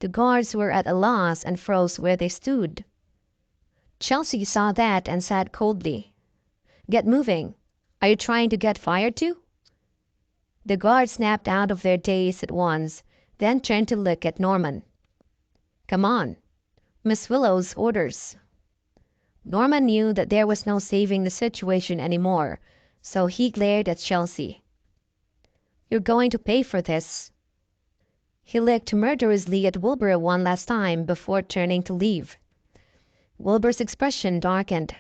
The guards were at a loss and froze where they stood. Chelsea saw that and said coldly, "Get moving. Are you trying to get fired too?" The guards snapped out of their daze at once, then turned to look at Norman. "Come on. Miss Willow's orders." Norman knew that there was no saving the situation any more, so he glared at Chelsea. "You're going to pay for this." He looked murderously at Wilbur one last time before turning to leave. Wilbur's expression darkened.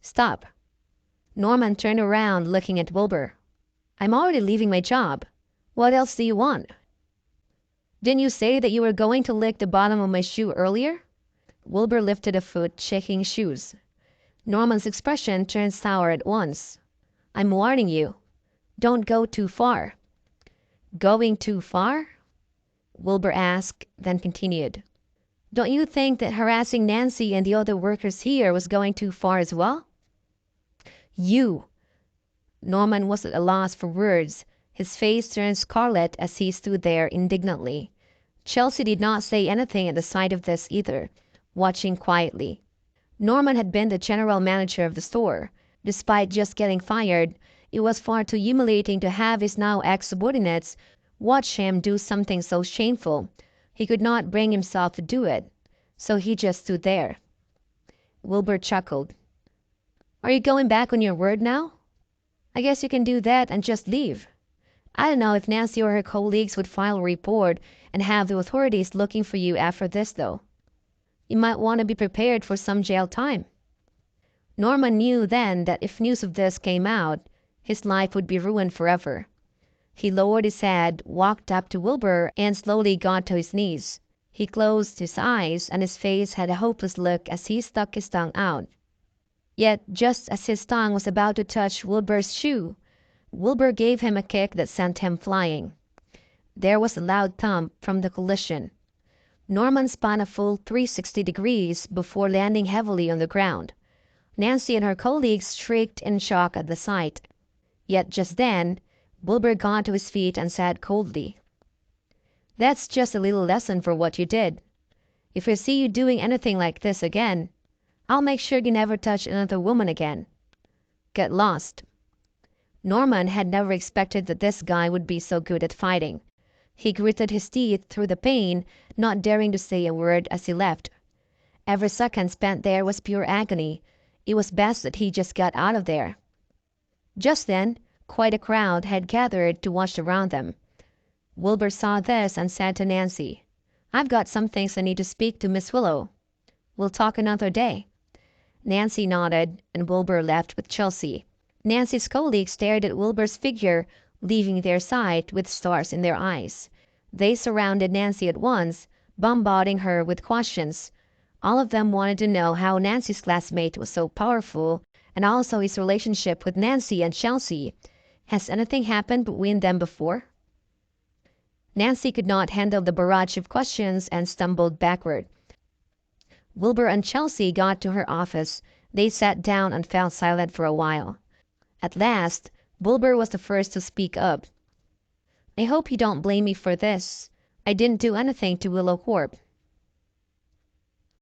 "Stop." Norman turned around, looking at Wilbur. "I'm already leaving my job. What else do you want?" "Didn't you say that you were going to lick the bottom of my shoe earlier?" Wilbur lifted a foot, shaking his shoes. Norman's expression turned sour at once. "I'm warning you. Don't go too far." "Going too far?" Wilbur asked, then continued. "Don't you think that harassing Nancy and the other workers here was going too far as well?" "You!" Norman was at a loss for words. His face turned scarlet as he stood there indignantly. Chelsea did not say anything at the sight of this either, watching quietly. Norman had been the general manager of the store. Despite just getting fired, it was far too humiliating to have his now ex-subordinates watch him do something so shameful. He could not bring himself to do it, so he just stood there. Wilbur chuckled. "Are you going back on your word now? I guess you can do that and just leave. I don't know if Nancy or her colleagues would file a report and have the authorities looking for you after this, though. You might want to be prepared for some jail time." Norman knew then that if news of this came out, his life would be ruined forever. He lowered his head, walked up to Wilbur, and slowly got to his knees. He closed his eyes, and his face had a hopeless look as he stuck his tongue out. Yet, just as his tongue was about to touch Wilbur's shoe, Wilbur gave him a kick that sent him flying. There was a loud thump from the collision. Norman spun a full 360 degrees before landing heavily on the ground. Nancy and her colleagues shrieked in shock at the sight. Yet just then, Wilbur got to his feet and said coldly, "That's just a little lesson for what you did. If I see you doing anything like this again, I'll make sure you never touch another woman again. Get lost." Norman had never expected that this guy would be so good at fighting. He gritted his teeth through the pain, not daring to say a word as he left. Every second spent there was pure agony. It was best that he just got out of there. Just then, quite a crowd had gathered to watch around them. Wilbur saw this and said to Nancy, "I've got some things I need to speak to Miss Willow. We'll talk another day." Nancy nodded, and Wilbur left with Chelsea. Nancy's colleagues stared at Wilbur's figure, leaving their side with stars in their eyes. They surrounded Nancy at once, bombarding her with questions. All of them wanted to know how Nancy's classmate was so powerful, and also his relationship with Nancy and Chelsea. Has anything happened between them before? Nancy could not handle the barrage of questions and stumbled backward. Wilbur and Chelsea got to her office. They sat down and fell silent for a while. At last, Wilbur was the first to speak up. "I hope you don't blame me for this. I didn't do anything to Willow Corp.